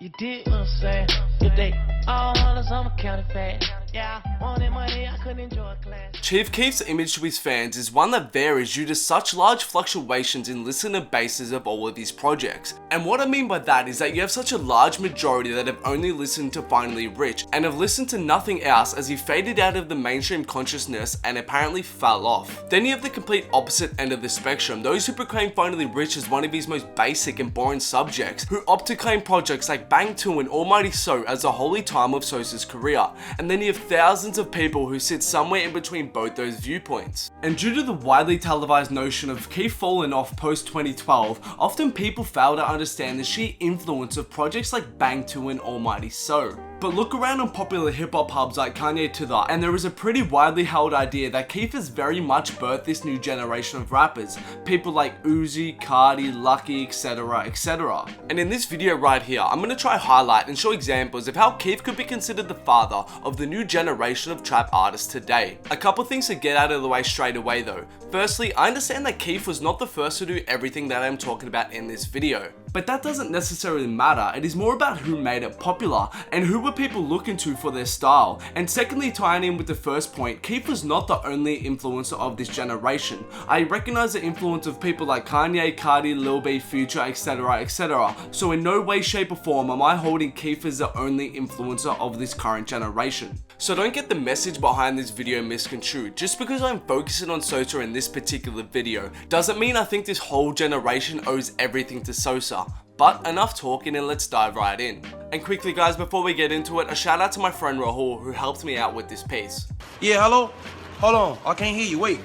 You dig what I'm saying? If they all hollers, I'm a counterfeit. Yeah, I wanted money, I couldn't enjoy class. Chief Keef's image to his fans is one that varies due to such large fluctuations in listener bases of all of his projects. And what I mean by that is that you have such a large majority that have only listened to Finally Rich and have listened to nothing else as he faded out of the mainstream consciousness and apparently fell off. Then you have the complete opposite end of the spectrum, those who proclaim Finally Rich as one of his most basic and boring subjects, who opt to claim projects like Bang 2 and Almighty So as the holy time of Sosa's career. And then you have thousands of people who sit somewhere in between both those viewpoints. And due to the widely televised notion of Keef falling off post 2012, often people fail to understand the sheer influence of projects like Bang 2 and Almighty So. But look around on popular hip hop hubs like Kanye to that, and there is a pretty widely held idea that Keef has very much birthed this new generation of rappers. People like Uzi, Cardi, Lucky, etc, etc. And in this video right here, I'm going to try highlight and show examples of how Keef could be considered the father of the new generation of trap artists today. A couple things to get out of the way straight away though. Firstly, I understand that Keef was not the first to do everything that I'm talking about in this video. But that doesn't necessarily matter, it is more about who made it popular and who were people looking to for their style. And secondly, tying in with the first point, Keef was not the only influencer of this generation. I recognize the influence of people like Kanye, Cardi, Lil B, Future, etc, etc. So in no way, shape or form am I holding Keef as the only influencer of this current generation. So don't get the message behind this video misconstrued. Just because I'm focusing on Sosa in this particular video doesn't mean I think this whole generation owes everything to Sosa. But enough talking and let's dive right in. And quickly guys, before we get into it, a shout out to my friend Rahul who helped me out with this piece. Yeah, hello? Hold on, I can't hear you, wait.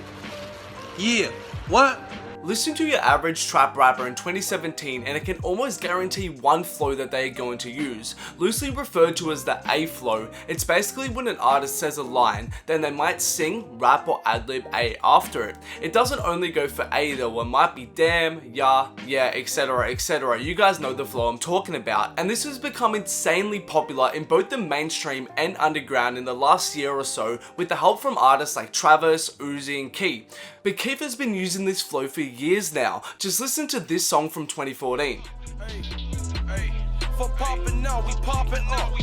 Yeah, what? Listen to your average trap rapper in 2017 and it can almost guarantee one flow that they are going to use. Loosely referred to as the A flow, it's basically when an artist says a line, then they might sing, rap or adlib A after it. It doesn't only go for A though, it might be damn, yeah, etc, etc. You guys know the flow I'm talking about. And this has become insanely popular in both the mainstream and underground in the last year or so with the help from artists like Travis, Uzi and Key. But Keef has been using this flow for years now. Just listen to this song from 2014. Hey, for popping now, we popping up.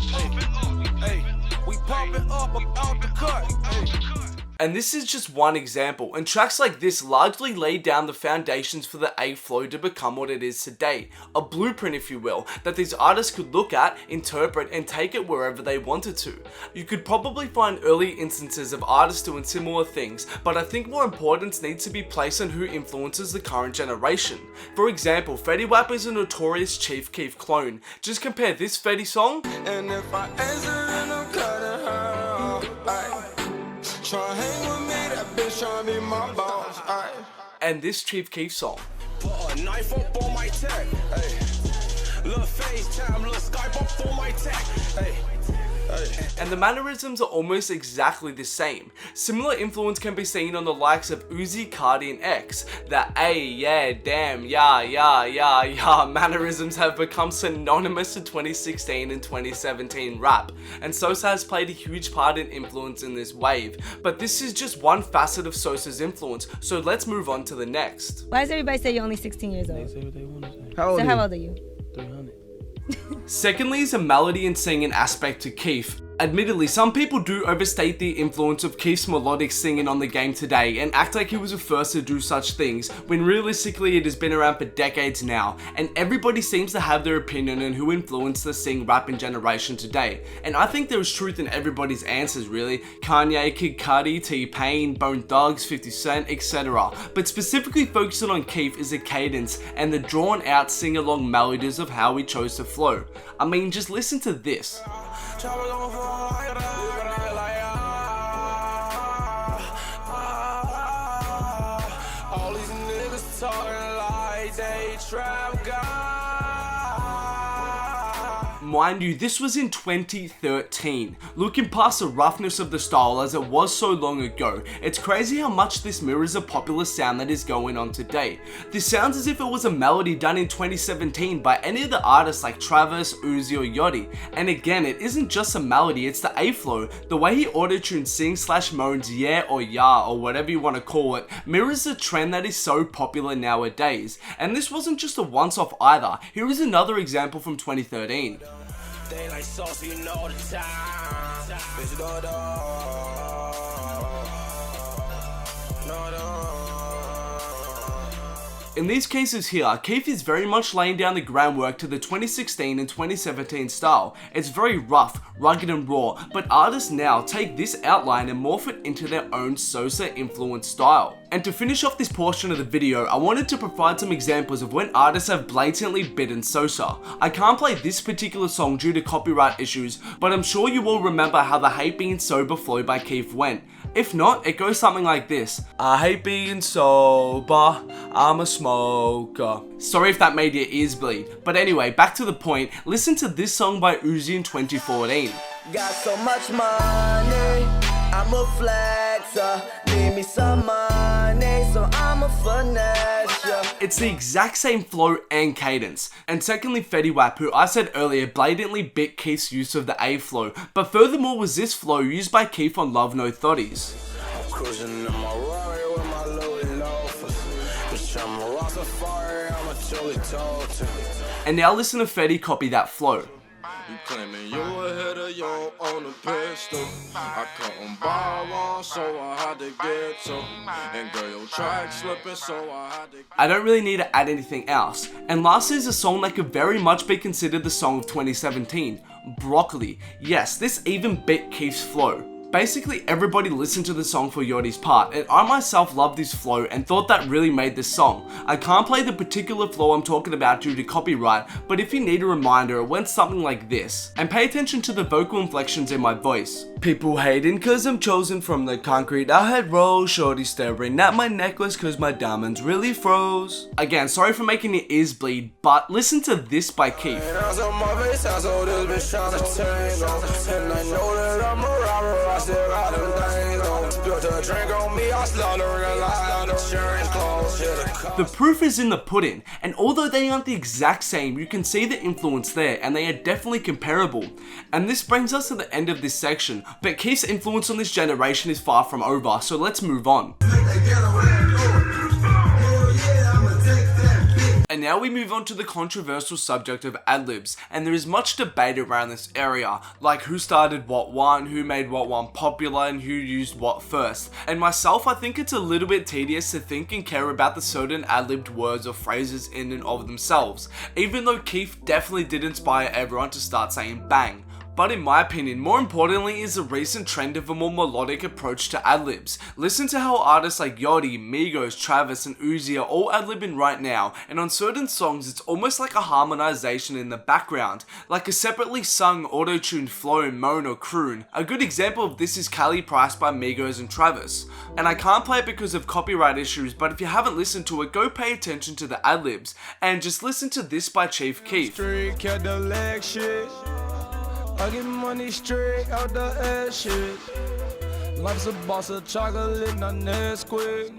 Hey, we popping up out the cut. And this is just one example, and tracks like this largely laid down the foundations for the A flow to become what it is today. A blueprint, if you will, that these artists could look at, interpret, and take it wherever they wanted to. You could probably find early instances of artists doing similar things, but I think more importance needs to be placed on who influences the current generation. For example, Fetty Wap is a notorious Chief Keef clone. Just compare this Fetty song, And if I answer and I'm cutting her off, try hang with me, that bitch try be my boss, and this Chief Keef song. Put a knife up on my tech, little FaceTime, little Skype up on my tech, And the mannerisms are almost exactly the same. Similar influence can be seen on the likes of Uzi, Cardi and X. The A, yeah, damn, yeah mannerisms have become synonymous to 2016 and 2017 rap. And Sosa has played a huge part in influence in this wave. But this is just one facet of Sosa's influence, so let's move on to the next. Why does everybody say you're only 16 years old? They say what they want to say. How old So are how you? old are you? 300. Secondly is a melody and singing aspect to Keef. Admittedly, some people do overstate the influence of Keef's melodic singing on the game today and act like he was the first to do such things, when realistically it has been around for decades now, and everybody seems to have their opinion on who influenced the sing rapping generation today. And I think there is truth in everybody's answers really. Kanye, Kid Cudi, T-Pain, Bone Thugs, 50 Cent, etc. But specifically focusing on Keef is the cadence and the drawn out sing-along melodies of how he chose to flow. I mean, just listen to this. All these niggas talking like they trap God. Mind you, this was in 2013. Looking past the roughness of the style as it was so long ago, it's crazy how much this mirrors a popular sound that is going on today. This sounds as if it was a melody done in 2017 by any of the artists like Travis, Uzi or Yachty. And again, it isn't just a melody, it's the A flow. The way he auto-tunes sing/moans yeah or ya or whatever you want to call it mirrors the trend that is so popular nowadays. And this wasn't just a once-off either. Here is another example from 2013. everything like sauce, you know the time. Bitch, In these cases here, Keef is very much laying down the groundwork to the 2016 and 2017 style. It's very rough, rugged and raw, but artists now take this outline and morph it into their own Sosa influenced style. And to finish off this portion of the video, I wanted to provide some examples of when artists have blatantly bitten Sosa. I can't play this particular song due to copyright issues, but I'm sure you all remember how the Hate Being Sober flow by Keef went. If not, it goes something like this. I hate being sober, I'm a smoker. Sorry if that made your ears bleed. But anyway, back to the point, listen to this song by Uzi in 2014. got so much money, I'm a flexer. Need me some money, so I'm a finesse, yeah. It's the exact same flow and cadence. And secondly, Fetty Wap, who I said earlier blatantly bit Keef's use of the A flow, but furthermore was this flow used by Keef on Love No Thotties. I'm cruising in my Rari with my Louis loafers. Bitch, I'm a Rastafari, I'm a Chili Tote. And now listen to Fetty copy that flow. You claiming you ahead of your own pistol. I couldn't buy one, so I had to get two. And girl, your track slipping, so I had to. I don't really need to add anything else. And lastly is a song that could very much be considered the song of 2017, Broccoli. Yes, this even bit Keef's flow. Basically, everybody listened to the song for Yachty's part, and I myself loved this flow and thought that really made this song. I can't play the particular flow I'm talking about due to copyright, but if you need a reminder, it went something like this. And pay attention to the vocal inflections in my voice. People hating cause I'm chosen from the concrete I had rolled. Shorty staring at my necklace cause my diamonds really froze. Again, sorry for making your ears bleed, but listen to this by Keef. The proof is in the pudding, and although they aren't the exact same, you can see the influence there, and they are definitely comparable. And this brings us to the end of this section, but Keef's influence on this generation is far from over, so let's move on. And now we move on to the controversial subject of adlibs, and there is much debate around this area, like who started what one, who made what one popular, and who used what first. And myself, I think it's a little bit tedious to think and care about the certain adlibbed words or phrases in and of themselves, even though Keef definitely did inspire everyone to start saying bang. But in my opinion, more importantly is the recent trend of a more melodic approach to adlibs. Listen to how artists like Yachty, Migos, Travis and Uzi are all adlibbing right now, and on certain songs it's almost like a harmonization in the background, like a separately sung auto-tuned flow, moan or croon. A good example of this is Cali Price by Migos and Travis. And I can't play it because of copyright issues, but if you haven't listened to it, go pay attention to the adlibs, and just listen to this by Chief Keef. I get money straight out the ass shit. Life's a boss of chocolate, not Nesquik.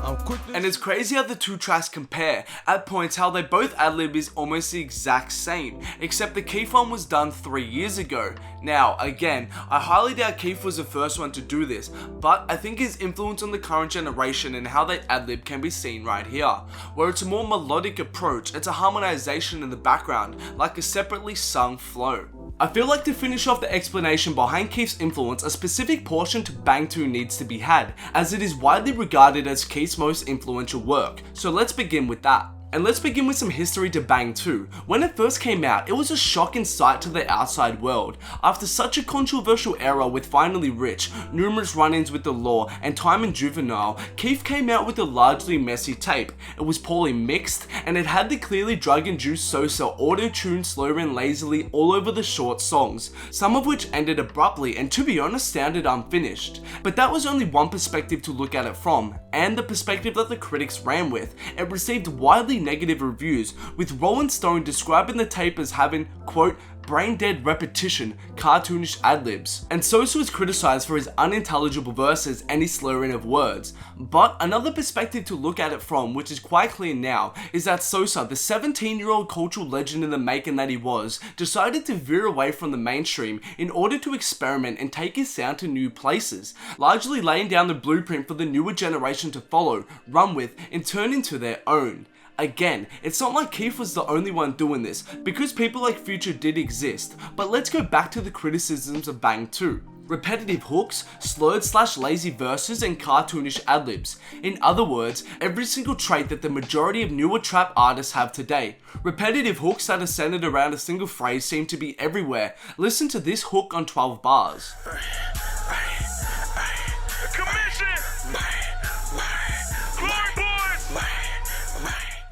I'm quick to. And it's crazy how the two tracks compare. At points how they both adlib is almost the exact same, except the Keef one was done 3 years ago. Now, again, I highly doubt Keef was the first one to do this, but I think his influence on the current generation and how they adlib can be seen right here, where it's a more melodic approach, it's a harmonization in the background, like a separately sung flow. I feel like to finish off the explanation behind Keef's influence, a specific portion to Bang 2 needs to be had, as it is widely regarded as Keef's most influential work, so let's begin with that. And let's begin with some history to Bang 2. When it first came out, it was a shocking sight to the outside world. After such a controversial era with Finally Rich, numerous run-ins with the law, and Time and Juvenile, Keef came out with a largely messy tape. It was poorly mixed, and it had the clearly drug-induced Sosa auto-tuned slow and lazily all over the short songs, some of which ended abruptly and to be honest sounded unfinished. But that was only one perspective to look at it from, and the perspective that the critics ran with. It received widely negative reviews, with Rolling Stone describing the tape as having, quote, brain-dead repetition, cartoonish adlibs, and Sosa was criticized for his unintelligible verses and his slurring of words. But another perspective to look at it from, which is quite clear now, is that Sosa, the 17-year-old cultural legend in the making that he was, decided to veer away from the mainstream in order to experiment and take his sound to new places, largely laying down the blueprint for the newer generation to follow, run with, and turn into their own. Again, it's not like Keef was the only one doing this, because people like Future did exist, but let's go back to the criticisms of Bang 2. Repetitive hooks, slurred/lazy verses, and cartoonish adlibs. In other words, every single trait that the majority of newer trap artists have today. Repetitive hooks that are centered around a single phrase seem to be everywhere. Listen to this hook on 12 bars.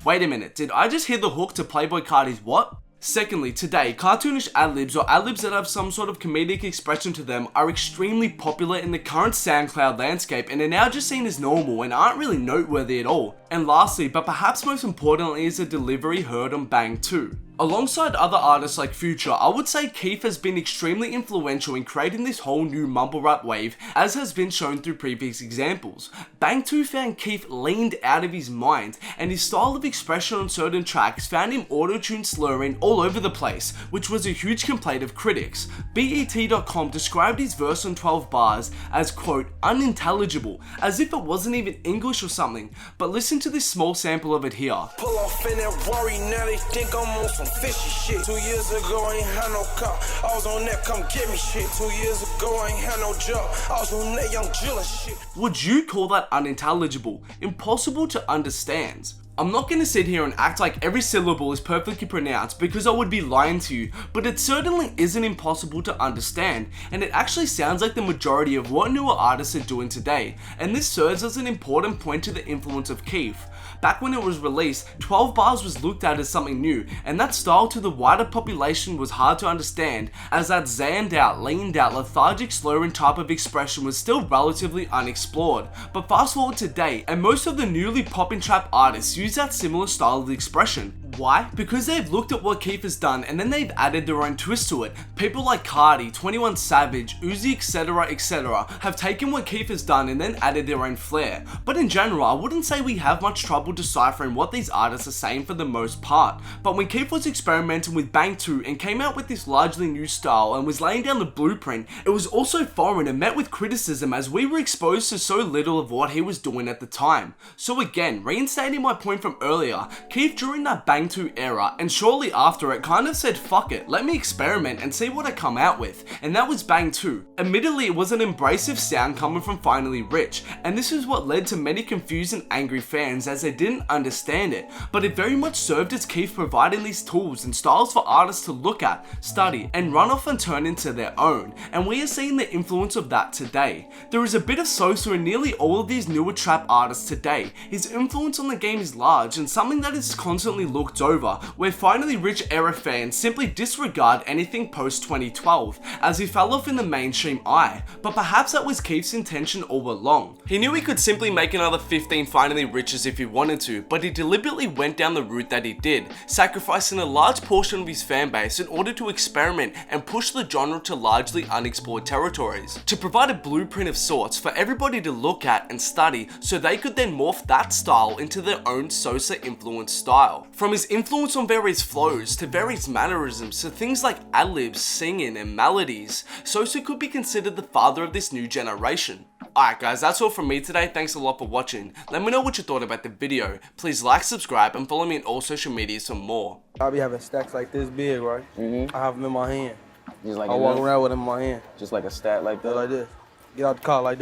Wait a minute, did I just hear the hook to Playboi Carti's what? Secondly, today, cartoonish adlibs or adlibs that have some sort of comedic expression to them are extremely popular in the current SoundCloud landscape and are now just seen as normal and aren't really noteworthy at all. And lastly, but perhaps most importantly, is the delivery heard on Bang 2. Alongside other artists like Future, I would say Keef has been extremely influential in creating this whole new mumble rap wave, as has been shown through previous examples. Bang 2 found Keef leaned out of his mind, and his style of expression on certain tracks found him auto-tune slurring all over the place, which was a huge complaint of critics. BET.com described his verse on 12 bars as, quote, unintelligible, as if it wasn't even English or something, but listen to this small sample of it here. Pull off in that worry, now they think I'm on some fishy shit. 2 years ago, I ain't had no car. I was on that, come get me shit. 2 years ago, I ain't had no job. I was on that young Jilla shit. Would you call that unintelligible? Impossible to understand? I'm not going to sit here and act like every syllable is perfectly pronounced because I would be lying to you, but it certainly isn't impossible to understand, and it actually sounds like the majority of what newer artists are doing today, and this serves as an important point to the influence of Keef. Back when it was released, 12 bars was looked at as something new, and that style to the wider population was hard to understand, as that zanned out, leaned out, lethargic slurring type of expression was still relatively unexplored. But fast forward today, and most of the newly popping trap artists use that similar style of expression. Why? Because they've looked at what Keef has done and then they've added their own twist to it. People like Carti, 21 Savage, Uzi, etc. have taken what Keef has done and then added their own flair. But in general, I wouldn't say we have much trouble deciphering what these artists are saying for the most part. But when Keef was experimenting with Bang 2 and came out with this largely new style and was laying down the blueprint, it was also foreign and met with criticism as we were exposed to so little of what he was doing at the time. So again, reinstating my point from earlier, Keef during that Bang 2 era and shortly after it kind of said fuck it, let me experiment and see what I come out with, and that was Bang 2. Admittedly, it was an embracive sound coming from Finally Rich, and this is what led to many confused and angry fans as they didn't understand it, but it very much served as Keef providing these tools and styles for artists to look at, study, and run off and turn into their own, and we are seeing the influence of that today. There is a bit of Sosa in nearly all of these newer trap artists today. His influence on the game is large and something that is constantly looked over, where Finally Rich era fans simply disregard anything post 2012, as he fell off in the mainstream eye, but perhaps that was Keef's intention all along. He knew he could simply make another 15 Finally Riches if he wanted to, but he deliberately went down the route that he did, sacrificing a large portion of his fanbase in order to experiment and push the genre to largely unexplored territories, to provide a blueprint of sorts for everybody to look at and study so they could then morph that style into their own Sosa influenced style. From his influence on various flows to various mannerisms to things like adlibs, singing and melodies, Sosa could be considered the father of this new generation. Alright guys, that's all from me today. Thanks a lot for watching. Let me know what you thought about the video. Please like, subscribe, and follow me on all social medias for more. I'll be having stacks like this big, right? I have them in my hand. Just like I walk around with them in my hand. Just like a stat like that? Like this. Get out the car like this.